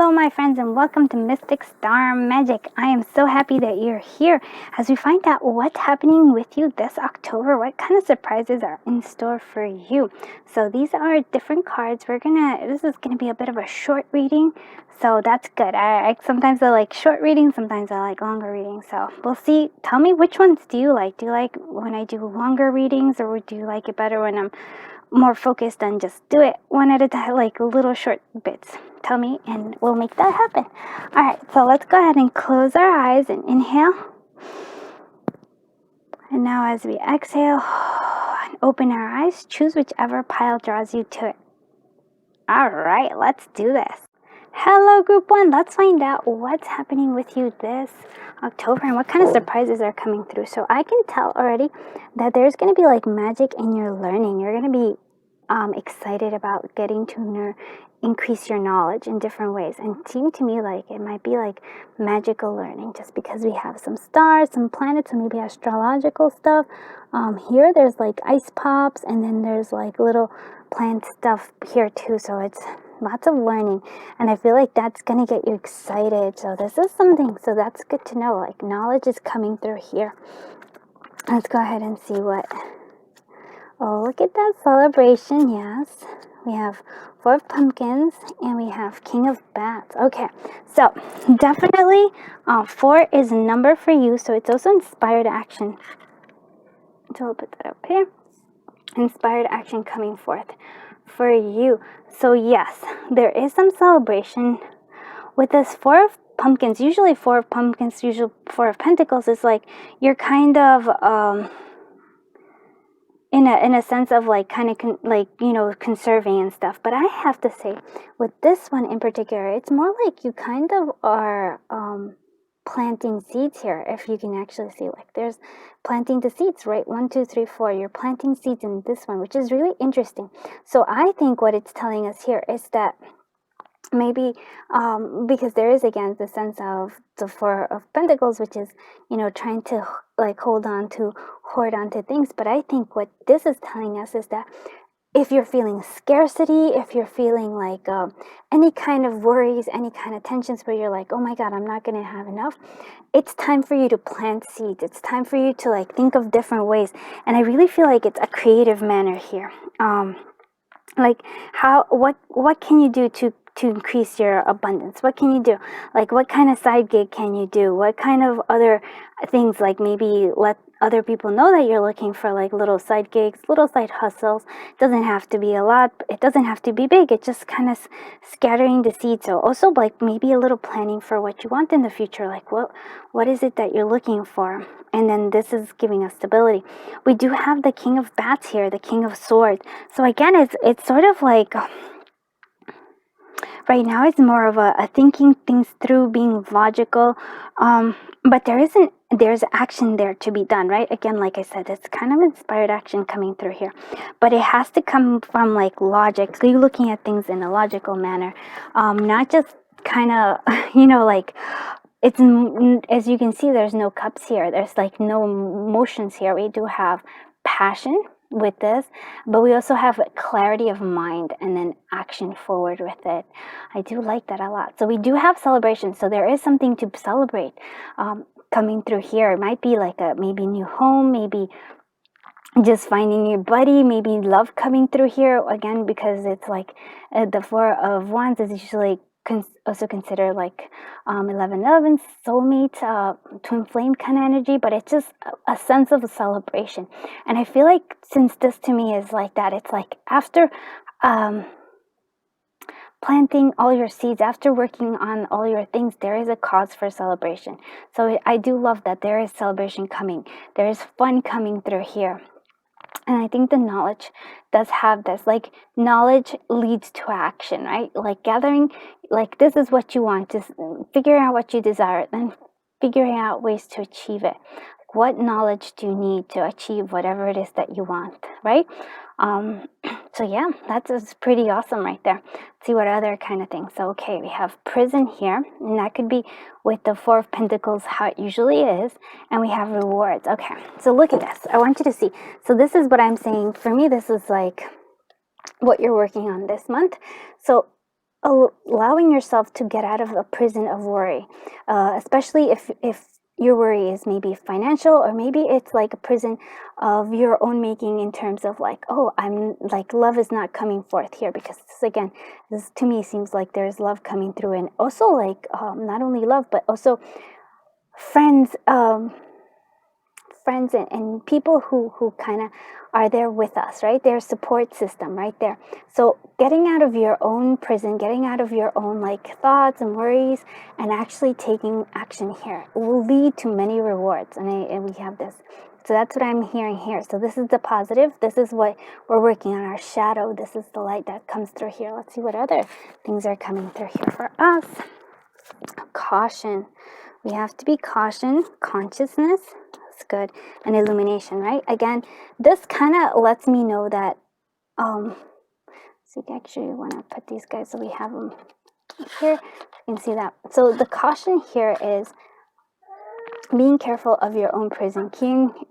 Hello my friends, and welcome to Mystic Star Magic. I am so happy that you're here as we find out what's happening with you this October. What kind of surprises are in store for you? So these are different cards. This is gonna be a bit of a short reading, so that's good. I sometimes I like short readings, sometimes I like longer readings. So we'll see. Tell me, which ones do you like? Do you like when I do longer readings, or do you like it better when I'm more focused on just do it one at a time, like little short bits? Tell me and we'll make that happen. All right, so let's go ahead and close our eyes and inhale. And now as we exhale and open our eyes, choose whichever pile draws you to it. All right, let's do this. Hello group one, let's find out what's happening with you this October and what kind of surprises are coming through. So I can tell already that there's going to be like magic in your learning. You're going to be excited about getting to increase your knowledge in different ways, and it seemed to me like it might be like magical learning just because we have some stars, some planets, and maybe astrological stuff. Here there's like ice pops, and then there's like little plant stuff here too, so it's lots of learning, and I feel like that's gonna get you excited. So this is something, so that's good to know, like knowledge is coming through here. Let's go ahead and see what. Oh, look at that celebration. Yes, we have 4 of pumpkins and we have King of Bats. Okay, so definitely 4 is a number for you, so it's also inspired action. So I'll put that up here. Inspired action coming forth for you. So yes, there is some celebration with this 4 of pumpkins. Usually 4 of pumpkins, usually 4 of pentacles is like you're kind of in a sense of like kind of conserving and stuff. But I have to say, with this one in particular, it's more like you kind of are planting seeds here. If you can actually see, like there's planting the seeds, right? 1, 2, 3, 4. You're planting seeds in this one, which is really interesting. So I think what it's telling us here is that maybe because there is again the sense of the 4 of pentacles, which is trying to like hoard on to things. But I think what this is telling us is that if you're feeling scarcity, if you're feeling like any kind of worries, any kind of tensions where you're like, oh my god, I'm not going to have enough, it's time for you to plant seeds. It's time for you to like think of different ways. And I really feel like it's a creative manner here. Like what can you do to increase your abundance? What can you do? Like what kind of side gig can you do? What kind of other things, like maybe let other people know that you're looking for like little side gigs, little side hustles. It doesn't have to be a lot. It doesn't have to be big. It's just kind of scattering the seeds. So also like maybe a little planning for what you want in the future. Like what is it that you're looking for? And then this is giving us stability. We do have the King of Bats here, the King of Swords. So again, it's sort of like right now it's more of a thinking things through, being logical, but there's action there to be done, right? Again, like I said, it's kind of inspired action coming through here, but it has to come from like logic. You're looking at things in a logical manner, not just kind of like it's, as you can see, there's no cups here, there's like no emotions here. We do have passion with this, but we also have clarity of mind and then action forward with it. I do like that a lot. So we do have celebration, so there is something to celebrate coming through here. It might be like maybe new home, maybe just finding your buddy, maybe love coming through here again, because it's like the 4 of Wands is usually also considered like 1111 soulmate, twin flame kind of energy, but it's just a sense of a celebration. And I feel like since this to me is like that, it's like after planting all your seeds, after working on all your things, there is a cause for celebration. So I do love that there is celebration coming. There is fun coming through here. And I think the knowledge does have this, like knowledge leads to action, right? Like gathering, like this is what you want, just figuring out what you desire, then figuring out ways to achieve it. What knowledge do you need to achieve whatever it is that you want, right? So yeah, that's pretty awesome right there. Let's see what other kind of things. So okay, we have prison here, and that could be with the 4 of Pentacles, how it usually is, and we have rewards. Okay, so look at this. I want you to see. So this is what I'm saying. For me, this is like what you're working on this month. So allowing yourself to get out of a prison of worry, especially if your worry is maybe financial, or maybe it's like a prison of your own making, in terms of like, oh, I'm like, love is not coming forth here, because this, again, this to me seems like there's love coming through, and also like not only love, but also friends, and people who kind of are there with us, right? Their support system right there. So getting out of your own prison, getting out of your own like thoughts and worries, and actually taking action here will lead to many rewards. And we have this. So that's what I'm hearing here. So this is the positive. This is what we're working on, our shadow. This is the light that comes through here. Let's see what other things are coming through here for us. Caution. We have to be caution, consciousness. That's good. And illumination, right? Again, this kind of lets me know that, so actually want to put these guys so we have them here. You can see that. So the caution here is being careful of your own prison.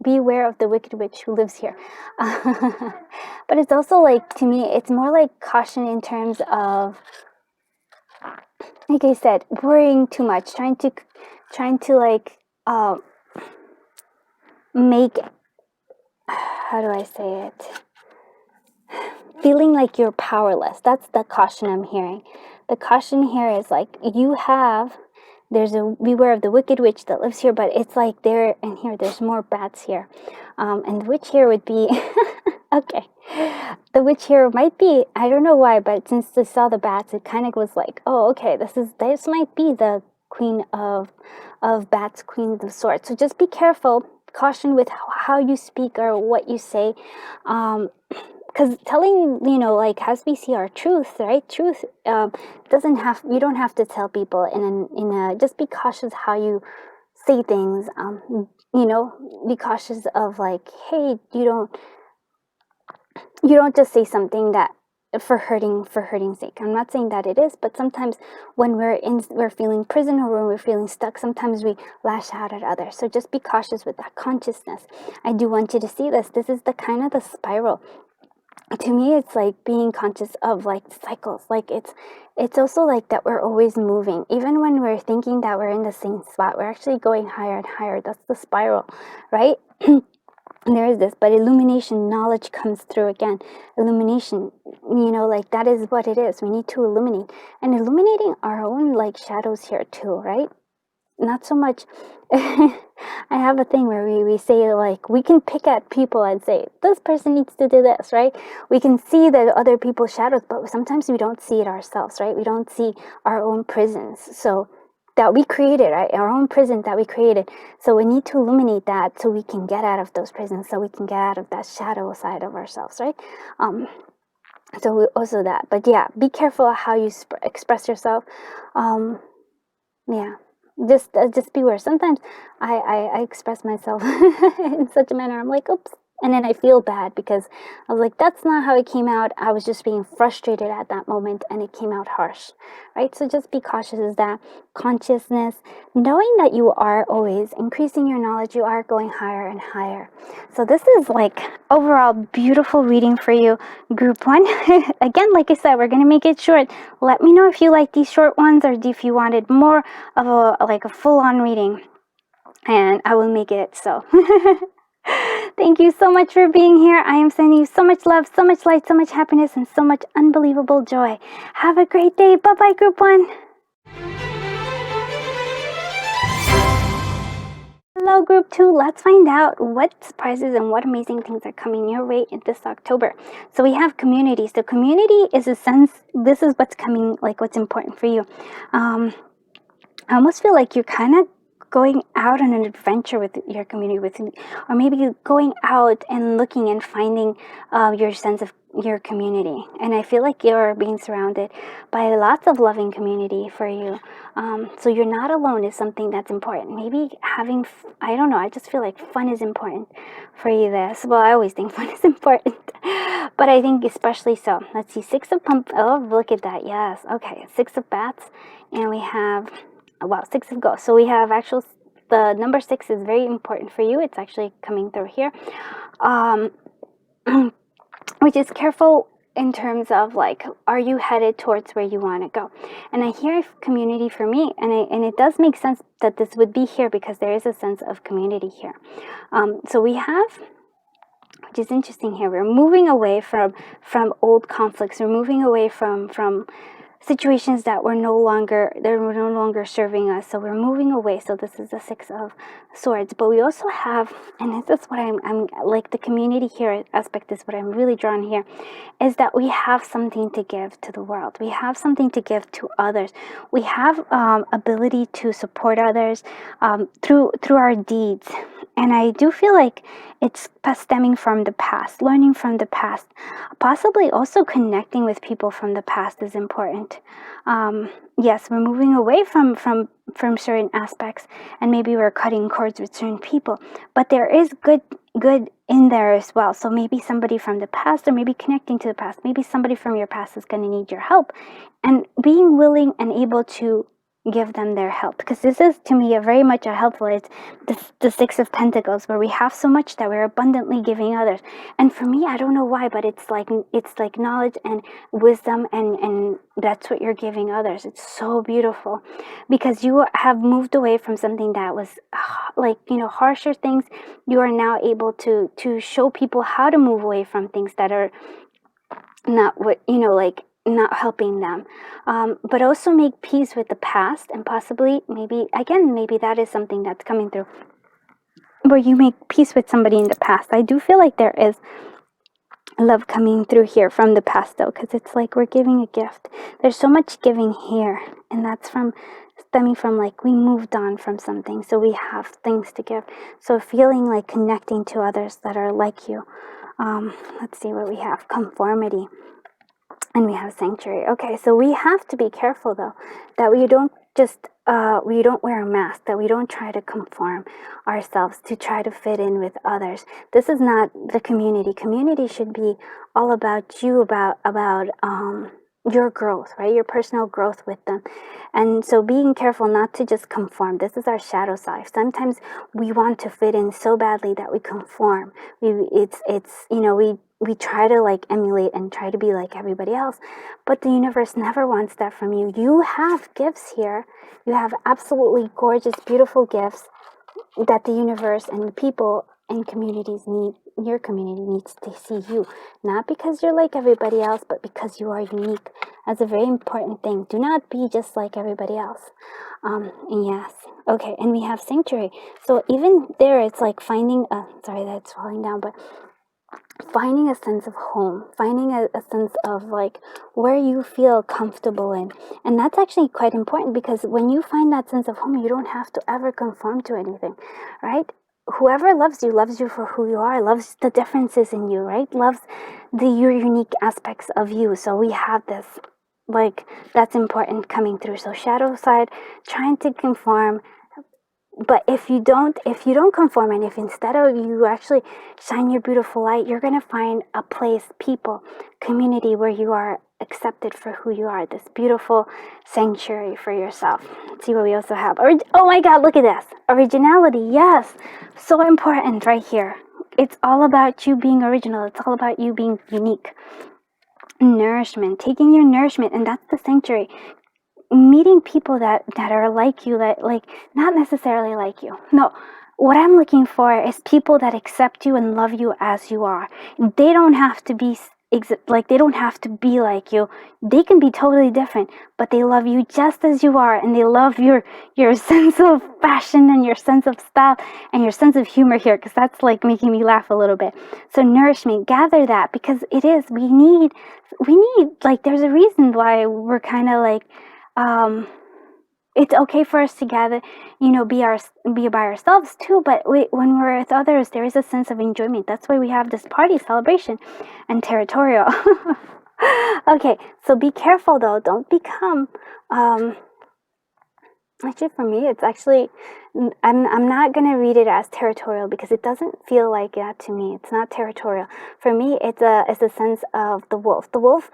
Beware of the wicked witch who lives here. But it's also like, to me, it's more like caution in terms of, like I said, worrying too much, trying to like make, how do I say it, feeling like you're powerless. That's the caution I'm hearing. The caution here is like, there's a beware of the wicked witch that lives here, but it's like there's more bats here. And the witch here would be, okay, the witch here might be, I don't know why, but since I saw the bats, it kind of was like, oh, okay, this might be the queen of bats, queen of swords. So just be careful, caution with how you speak or what you say. Because telling, like, as we see our truth, right? Truth you don't have to tell people just be cautious how you say things. Be cautious of like, hey, you don't just say something that for hurting sake. I'm not saying that it is, but sometimes when we're feeling prison, or when we're feeling stuck, sometimes we lash out at others. So just be cautious with that consciousness. I do want you to see this. This is the kind of the spiral. To me, it's like being conscious of like cycles. Like it's also like that we're always moving. Even when we're thinking that we're in the same spot, we're actually going higher and higher. That's the spiral, right? There is this, but illumination, knowledge comes through again. Illumination, like that is what it is. We need to illuminate, and illuminating our own like shadows here too, right? Not so much. I have a thing where we say, like, we can pick at people and say, this person needs to do this, right? We can see the other people's shadows, but sometimes we don't see it ourselves, right? We don't see our own prisons. So that we created, right? Our own prisons that we created. So we need to illuminate that so we can get out of those prisons, so we can get out of that shadow side of ourselves, right? So also that. But yeah, be careful how you express yourself. Yeah. Just beware. Sometimes I express myself in such a manner, I'm like, oops, and then I feel bad because I was like, that's not how it came out. I was just being frustrated at that moment, and it came out harsh, right? So just be cautious of that. Consciousness, knowing that you are always increasing your knowledge, you are going higher and higher. So this is like overall beautiful reading for you, group 1. Again, like I said, we're going to make it short. Let me know if you like these short ones, or if you wanted more of a full-on reading, and I will make it so. Thank you so much for being here. I am sending you so much love, so much light, so much happiness, and so much unbelievable joy. Have a great day. Bye-bye, group 1. Hello, group 2. Let's find out what surprises and what amazing things are coming your way in this October. So we have community. So community is a sense, this is what's coming, like what's important for you. I almost feel like you're kind of going out on an adventure with your community, or maybe going out and looking and finding your sense of your community. And I feel like you're being surrounded by lots of loving community for you. So you're not alone is something that's important. Maybe having, I don't know, I just feel like fun is important for you there. Well, I always think fun is important, but I think especially so. Let's see, 6 of oh, look at that. Yes. Okay. 6 of bats, and we have, wow, 6 of ghosts. So we have the number 6 is very important for you. It's actually coming through here. Which is careful in terms of like, are you headed towards where you want to go? And I hear community for me, and it does make sense that this would be here because there is a sense of community here. So we have, which is interesting here, we're moving away from old conflicts. We're moving away from situations that were no longer serving us. So we're moving away. So this is the Six of Swords. But we also have, and this is what I'm like, the community here aspect is what I'm really drawn here, is that we have something to give to the world. We have something to give to others. We have ability to support others through our deeds. And I do feel like it's stemming from the past, learning from the past. Possibly also connecting with people from the past is important. Yes, we're moving away from certain aspects, and maybe we're cutting cords with certain people. But there is good in there as well. So maybe somebody from the past, or maybe connecting to the past, maybe somebody from your past is going to need your help, and being willing and able to give them their help, because this is to me very much a helpful. It's the Six of Pentacles, where we have so much that we're abundantly giving others. And for me, I don't know why, but it's like knowledge and wisdom, and that's what you're giving others. It's so beautiful, because you have moved away from something that was like, harsher things. You are now able to show people how to move away from things that are not what, like, not helping them, but also make peace with the past. And possibly, maybe that is something that's coming through, where you make peace with somebody in the past. I do feel like there is love coming through here from the past, though, because it's like we're giving a gift. There's so much giving here, and that's stemming from like we moved on from something, so we have things to give. So feeling like connecting to others that are like you. Let's see what we have. Conformity. And we have sanctuary. Okay, so we have to be careful, though, that we don't wear a mask, that we don't try to conform ourselves to try to fit in with others. This is not the community. Community should be all about you, about your growth, right? Your personal growth with them. And so being careful not to just conform. This is our shadow side. Sometimes we want to fit in so badly that we conform. We try to like emulate and try to be like everybody else, but the universe never wants that from you. You have gifts here. You have absolutely gorgeous, beautiful gifts that the universe and people and communities need. Your community needs to see you, not because you're like everybody else, but because you are unique. That's a very important thing. Do not be just like everybody else. Yes. Okay, and we have sanctuary. So even there, it's like finding sorry, that's falling down, but finding a sense of home, finding a sense of like where you feel comfortable in. And that's actually quite important, because when you find that sense of home, you don't have to ever conform to anything, right? Whoever loves you for who you are, loves the differences in you, right? Loves your unique aspects of you. So we have this, like, that's important coming through. So shadow side, trying to conform. But if you don't conform, and if instead of you actually shine your beautiful light, you're going to find a place, people, community where you are accepted for who you are. This beautiful sanctuary for yourself. Let's see what we also have. Oh my God, look at this. Originality. Yes. So important right here. It's all about you being original. It's all about you being unique. Nourishment. Taking your nourishment. And that's the sanctuary. Meeting people that are like you, that like not necessarily like you. No, what I'm looking for is people that accept you and love you as you are. They don't have to be they don't have to be like you. They can be totally different, but they love you just as you are, and they love your sense of fashion and your sense of style and your sense of humor here, because that's like making me laugh a little bit. So nourishment, gather that, because it is, we need like, there's a reason why we're kind of like, it's okay for us to gather, be by ourselves too, but when we're with others, there is a sense of enjoyment. That's why we have this party celebration and territorial. Okay, so be careful though. Don't become, actually for me, it's actually, I'm not going to read it as territorial, because it doesn't feel like that to me. It's not territorial. For me, it's a sense of the wolf. The wolf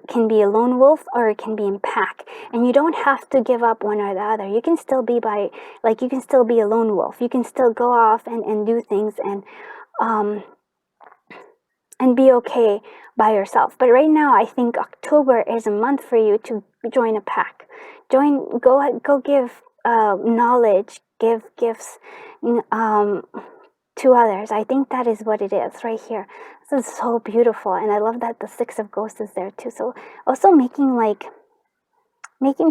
can be a lone wolf, or it can be in pack, and you don't have to give up one or the other. You can still be you can still be a lone wolf. You can still go off and do things, and and be okay by yourself. But right now, I think October is a month for you to join a pack. Go give knowledge, give gifts to others. I think that is what it is right here. This is so beautiful, and I love that the Six of Ghosts is there too. So also making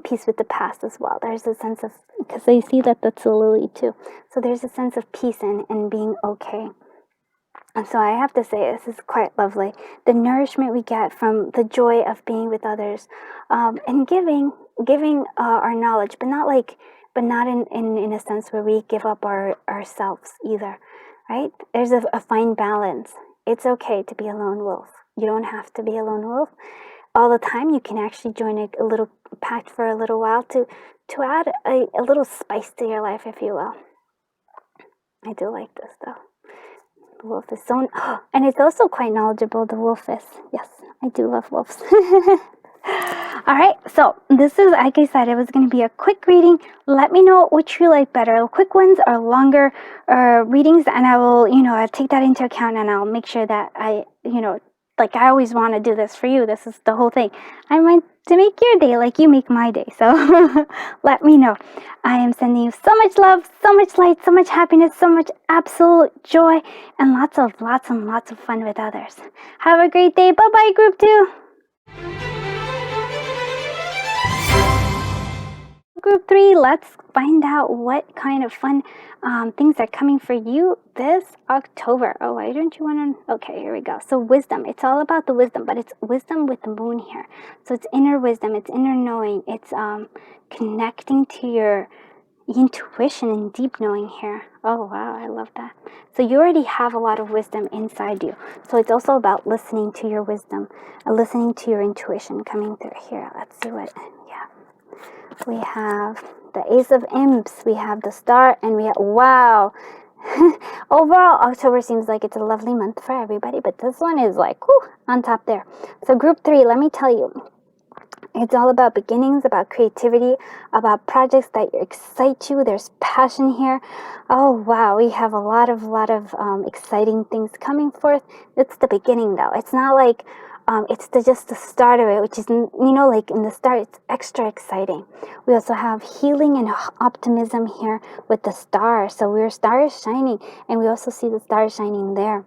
peace with the past as well. There's a sense of, because I see that that's a lily too. So there's a sense of peace and being okay. And so I have to say, this is quite lovely. The nourishment we get from the joy of being with others, and giving our knowledge, but not in a sense where we give up ourselves either, right? There's a fine balance. It's okay to be a lone wolf. You don't have to be a lone wolf all the time. You can actually join a little pact for a little while to add a little spice to your life, if you will. I do like this though. The wolf is so, and it's also quite knowledgeable, the wolf is. Yes, I do love wolves. All right, so this is, like I said, it was going to be a quick reading. Let me know which you like better, quick ones or longer readings, and I will, I'll take that into account, and I'll make sure that I always want to do this for you. This is the whole thing. I want to make your day like you make my day. So let me know. I am sending you so much love, so much light, so much happiness, so much absolute joy, and lots and lots of fun with others. Have a great day. Bye-bye, Group 2. Group 3, let's find out what kind of fun things are coming for you this October. Oh, why don't you want to? Okay, here we go. So wisdom. It's all about the wisdom, but it's wisdom with the moon here. So it's inner wisdom. It's inner knowing. It's connecting to your intuition and deep knowing here. Oh, wow. I love that. So you already have a lot of wisdom inside you. So it's also about listening to your wisdom, listening to your intuition coming through here. Let's see what, yeah. We have the Ace of Imps, we have the Star, and we have, wow. Overall, October seems like it's a lovely month for everybody, but this one is like, whew, on top there. So Group 3, let me tell you, it's all about beginnings, about creativity, about projects that excite you. There's passion here. Oh, wow. We have a lot of exciting things coming forth. It's the beginning, though. It's not like it's just the start of it, which is, like in the start, it's extra exciting. We also have healing and optimism here with the star. So our star is shining, and we also see the star shining there.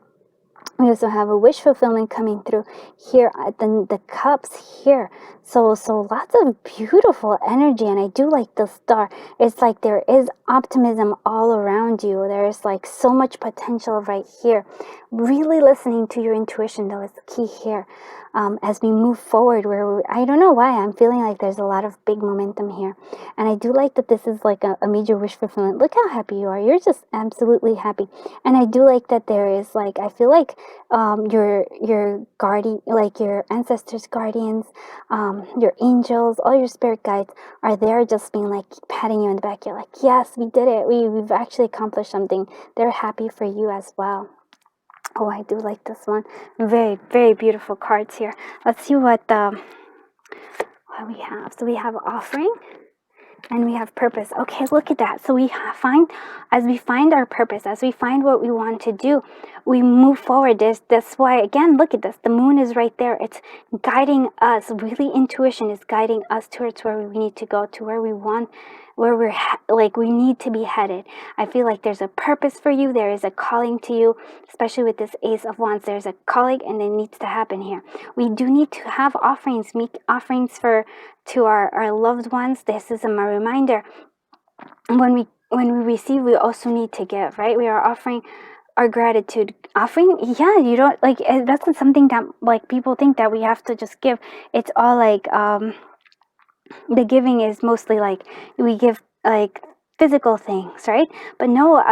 We also have a wish fulfillment coming through here, the cups here. So lots of beautiful energy, and I do like the star. It's like there is optimism all around you. There's like so much potential right here. Really listening to your intuition, though, is the key here. As we move forward, I don't know why, I'm feeling like there's a lot of big momentum here. And I do like that this is like a major wish fulfillment. Look how happy you are. You're just absolutely happy. And I do like that there is like, I feel like your guardian, like your ancestors, guardians, your angels, all your spirit guides are there just being like patting you in the back. You're like, yes, we did it. We've actually accomplished something. They're happy for you as well. Oh, I do like this one. Very, very beautiful cards here. Let's see what we have. So we have offering, and we have purpose. Okay, look at that. So as we find our purpose, as we find what we want to do, we move forward. That's why, again, look at this. The moon is right there. It's guiding us. Really, intuition is guiding us towards where we need to go, to where we want, where we need to be headed. I feel like there's a purpose for you. There is a calling to you, especially with this Ace of Wands. There's a calling, and it needs to happen here. We do need to have offerings, make offerings to our loved ones. This is a reminder. When we receive, we also need to give, right? We are offering our gratitude. Offering, yeah, you don't like, that's not something that like people think that we have to just give. It's all like the giving is mostly like we give like physical things, right? But no,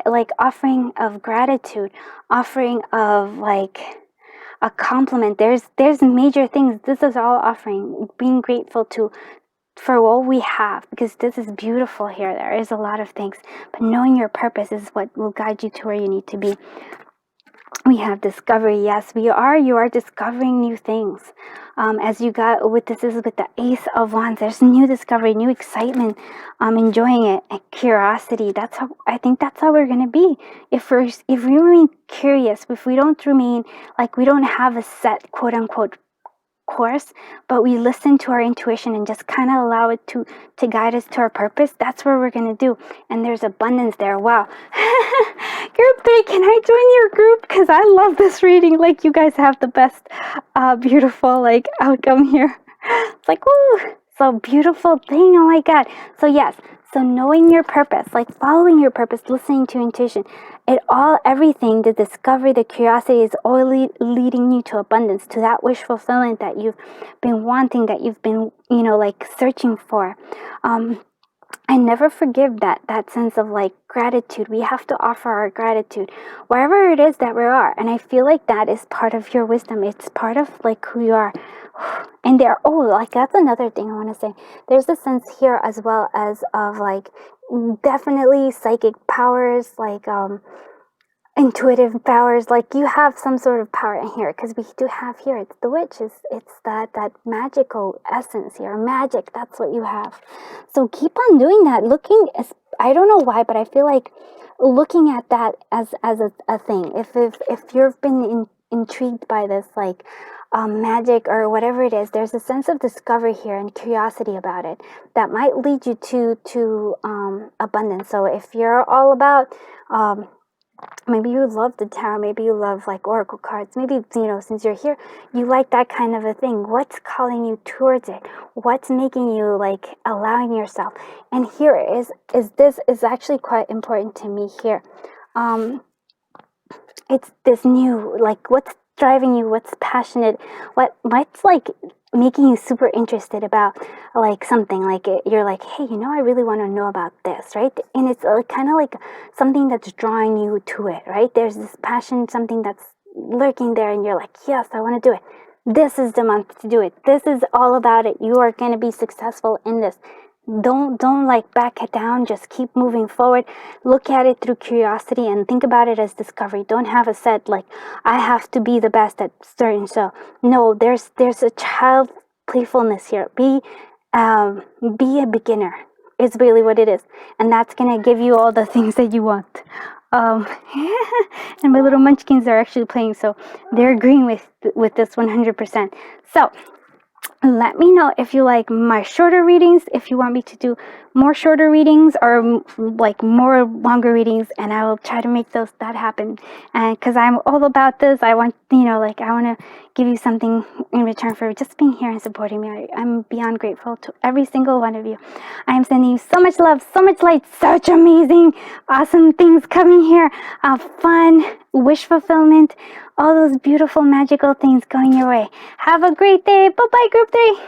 like offering of gratitude, offering of like a compliment. There's major things. This is all offering, being grateful for what we have, because this is beautiful here. There is a lot of things, but knowing your purpose is what will guide you to where you need to be. We have discovery. Yes, you are discovering new things. As you got with this is with the Ace of Wands, there's new discovery, new excitement, enjoying it, and curiosity. That's how I think that's how we're gonna be. If we remain curious, if we don't remain like we don't have a set quote unquote course, but we listen to our intuition and just kind of allow it to guide us to our purpose, that's what we're going to do. And there's abundance there. Wow. Group 3, can I join your group? Because I love this reading. Like, you guys have the best beautiful like outcome here. It's like, woo, so beautiful thing. Oh my God. So yes, so knowing your purpose, like following your purpose, listening to intuition, everything, the discovery, the curiosity is all leading you to abundance, to that wish fulfillment that you've been wanting, that you've been, like searching for. I never forgive that sense of like gratitude. We have to offer our gratitude wherever it is that we are. And I feel like that is part of your wisdom. It's part of like who you are. And like that's another thing I want to say. There's a sense here as well as of like definitely psychic powers, like intuitive powers. Like you have some sort of power in here, because we do have here, it's the witch, it's that magical essence here, magic. That's what you have. So keep on doing that, I don't know why, but I feel like looking at that as a thing. If you've been intrigued by this, like magic or whatever it is, there's a sense of discovery here and curiosity about it that might lead you to abundance. So if you're all about maybe you love the tarot, maybe you love like oracle cards, maybe, since you're here, you like that kind of a thing. What's calling you towards it? What's making you like allowing yourself? And here this is actually quite important to me here. It's this new, like, what's driving you, what's passionate, what's like making you super interested about like something, like you're like, hey, I really want to know about this, right? And it's kind of like something that's drawing you to it, right? There's this passion, something that's lurking there, and you're like, yes, I want to do it. This is the month to do it. This is all about it. You are going to be successful in this. Don't like back it down. Just keep moving forward. Look at it through curiosity and think about it as discovery. Don't have a set like I have to be the best at certain. So no, there's a child playfulness here. Be a beginner. It's really what it is, and that's gonna give you all the things that you want. And my little munchkins are actually playing, so they're agreeing with this 100%. So let me know if you like my shorter readings, if you want me to do more shorter readings or like more longer readings, and I will try to make that happen. And because I'm all about this, I want, I want to give you something in return for just being here and supporting me. I'm beyond grateful to every single one of you. I am sending you so much love, so much light, such amazing, awesome things coming here. Fun, wish fulfillment, all those beautiful, magical things going your way. Have a great day. Bye-bye, Group 3.